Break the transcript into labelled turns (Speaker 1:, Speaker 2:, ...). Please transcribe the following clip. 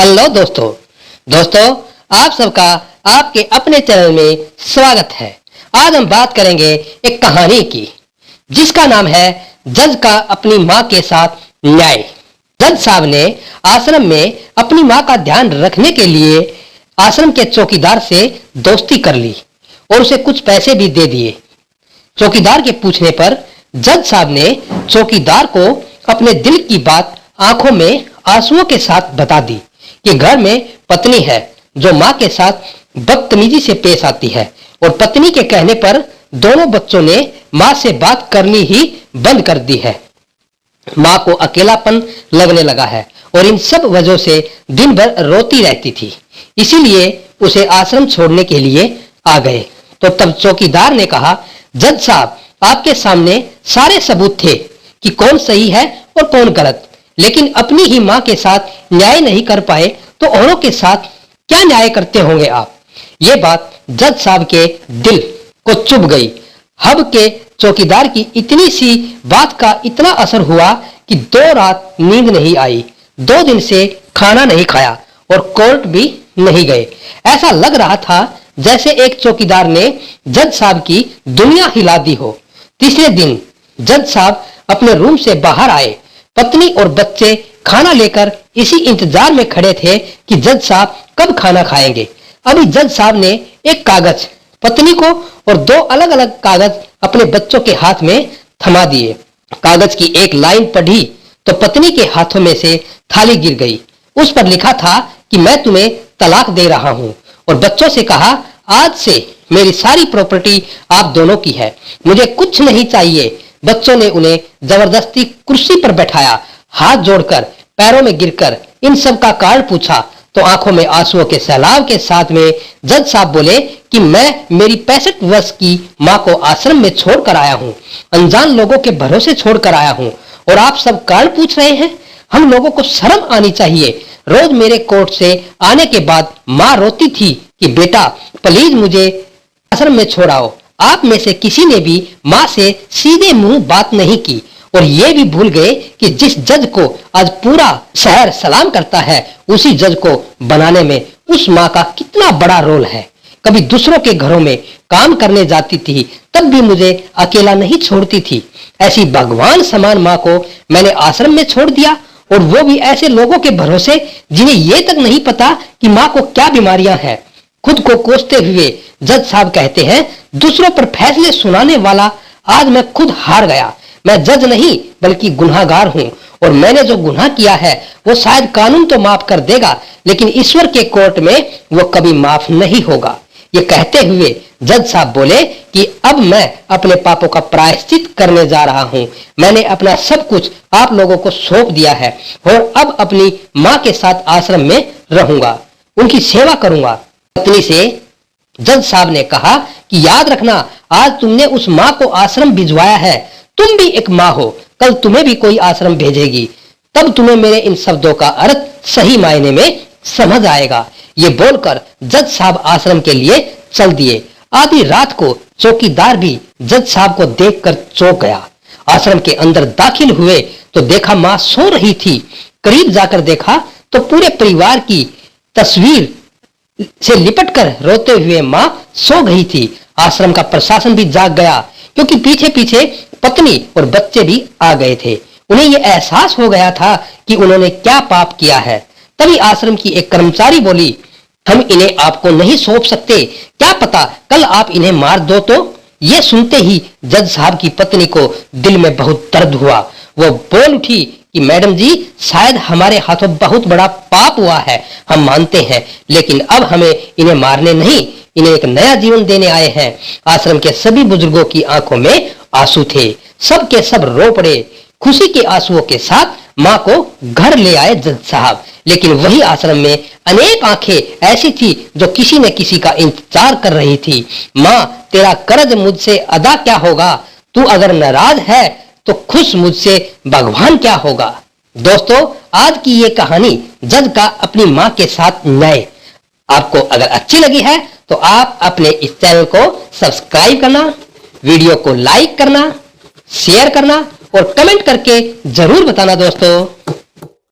Speaker 1: Hello दोस्तों आप सबका आपके अपने चैनल में स्वागत है। आज हम बात करेंगे एक कहानी की जिसका नाम है जज का अपनी माँ के साथ न्याय। जज साहब ने आश्रम में अपनी माँ का ध्यान रखने के लिए आश्रम के चौकीदार से दोस्ती कर ली और उसे कुछ पैसे भी दे दिए। चौकीदार के पूछने पर जज साहब ने चौकीदार को अपने दिल की बात आंखों में आंसुओं के साथ बता दी कि घर में पत्नी है जो मां के साथ बदतमीजी से पेश आती है और पत्नी के कहने पर दोनों बच्चों ने मां से बात करनी ही बंद कर दी है। मां को अकेलापन लगने लगा है और इन सब वजहों से दिन भर रोती रहती थी, इसीलिए उसे आश्रम छोड़ने के लिए आ गए। तो तब चौकीदार ने कहा, जज साहब आपके सामने सारे सबूत थे कि कौन सही है और कौन गलत, लेकिन अपनी ही मां के साथ न्याय नहीं कर पाए तो औरों के साथ क्या न्याय करते होंगे आप। ये बात जज साहब के दिल को चुभ गई। हब के चौकीदार की इतनी सी बात का इतना असर हुआ कि 2 रात नींद नहीं आई, 2 दिन से खाना नहीं खाया और कोर्ट भी नहीं गए। ऐसा लग रहा था जैसे एक चौकीदार ने जज साहब की दुनिया हिला दी हो। तीसरे दिन जज साहब अपने रूम से बाहर आए। पत्नी और बच्चे खाना लेकर इसी इंतजार में खड़े थे कि जज साहब कब खाना खाएंगे। अभी जज साहब ने एक कागज पत्नी को और 2 अलग अलग कागज अपने बच्चों के हाथ में थमा दिए। कागज की एक लाइन पढ़ी तो पत्नी के हाथों में से थाली गिर गई। उस पर लिखा था कि मैं तुम्हें तलाक दे रहा हूं, और बच्चों से कहा, आज से मेरी सारी प्रॉपर्टी आप दोनों की है, मुझे कुछ नहीं चाहिए। बच्चों ने उन्हें जबरदस्ती कुर्सी पर बैठाया, हाथ जोड़कर पैरों में गिरकर इन सब का कारण पूछा तो आंखों में आंसुओं के सैलाब के साथ में जज साहब बोले कि मैं मेरी 65 वर्ष की मां को आश्रम में छोड़कर आया हूं, अनजान लोगों के भरोसे छोड़कर आया हूं, और आप सब कारण पूछ रहे हैं। हम लोगों को शर्म आनी चाहिए। रोज मेरे कोर्ट से आने के बाद मां रोती थी कि बेटा प्लीज मुझे आश्रम में छोड़ाओ। आप में से किसी ने भी मां से सीधे मुंह बात नहीं की और ये भी भूल गए कि जिस जज को आज पूरा शहर सलाम करता है, उसी जज को बनाने में उस मां का कितना बड़ा रोल है। कभी दूसरों के घरों में काम करने जाती थी तब भी मुझे अकेला नहीं छोड़ती थी। ऐसी भगवान समान मां को मैंने आश्रम में छोड़ दिया, और वो भी ऐसे लोगों के भरोसे जिन्हें ये तक नहीं पता कि मां को क्या बीमारियां हैं। खुद को कोसते हुए जज साहब कहते हैं, दूसरों पर फैसले सुनाने वाला आज मैं खुद हार गया। मैं जज नहीं बल्कि गुनाहगार हूं, और मैंने जो गुनाह किया है वो शायद कानून तो माफ कर देगा, लेकिन ईश्वर के कोर्ट में वो कभी माफ नहीं होगा। ये कहते हुए जज साहब बोले कि अब मैं अपने पापों का प्रायश्चित करने जा रहा हूं। मैंने अपना सब कुछ आप लोगों को सौंप दिया है और अब अपनी मां के साथ आश्रम में रहूंगा, उनकी सेवा करूंगा। पत्नी से जज साहब ने कहा कि याद रखना, आज तुमने उस मां को आश्रम भिजवाया है, तुम भी एक मां हो, कल तुम्हें भी कोई आश्रम भेजेगी, तब तुम्हें मेरे इन शब्दों का अर्थ सही मायने में समझ आएगा। ये बोलकर जज साहब आश्रम के लिए चल दिए। आधी रात को चौकीदार भी जज साहब को देखकर चौंक गया। आश्रम के अंदर दाखिल हुए तो देखा मां सो रही थी। करीब जाकर देखा तो पूरे परिवार की तस्वीर से लिपटकर रोते हुए मां सो गई थी। आश्रम का प्रशासन भी जाग गया, क्योंकि पीछे पीछे पत्नी और बच्चे भी आ गए थे। उन्हें यह एहसास हो गया था कि उन्होंने क्या पाप किया है। तभी आश्रम की एक कर्मचारी बोली, हम इन्हें आपको नहीं सौंप सकते, क्या पता कल आप इन्हें मार दो तो। ये सुनते ही जज साहब की पत्नी को दिल में बहुत दर्द हुआ। वो बोल उठी कि मैडम जी, शायद हमारे हाथों बहुत बड़ा पाप हुआ है, हम मानते हैं, लेकिन अब हमें इन्हें मारने नहीं, इन्हें एक नया जीवन देने आए हैं। आश्रम के सभी बुजुर्गों की आंखों में आंसू थे, सब के सब रो पड़े। खुशी के आंसुओं के साथ मां को घर ले आए जज साहब, लेकिन वही आश्रम में अनेक आंखें ऐसी थी जो किसी न किसी का इंतजार कर रही थी। मां, तेरा कर्ज मुझसे अदा क्या होगा? तू अगर नाराज है तो खुश मुझसे भगवान क्या होगा। दोस्तों, आज की ये कहानी जज का अपनी मां के साथ न्याय आपको अगर अच्छी लगी है तो आप अपने इस चैनल को सब्सक्राइब करना, वीडियो को लाइक करना, शेयर करना और कमेंट करके जरूर बताना दोस्तों।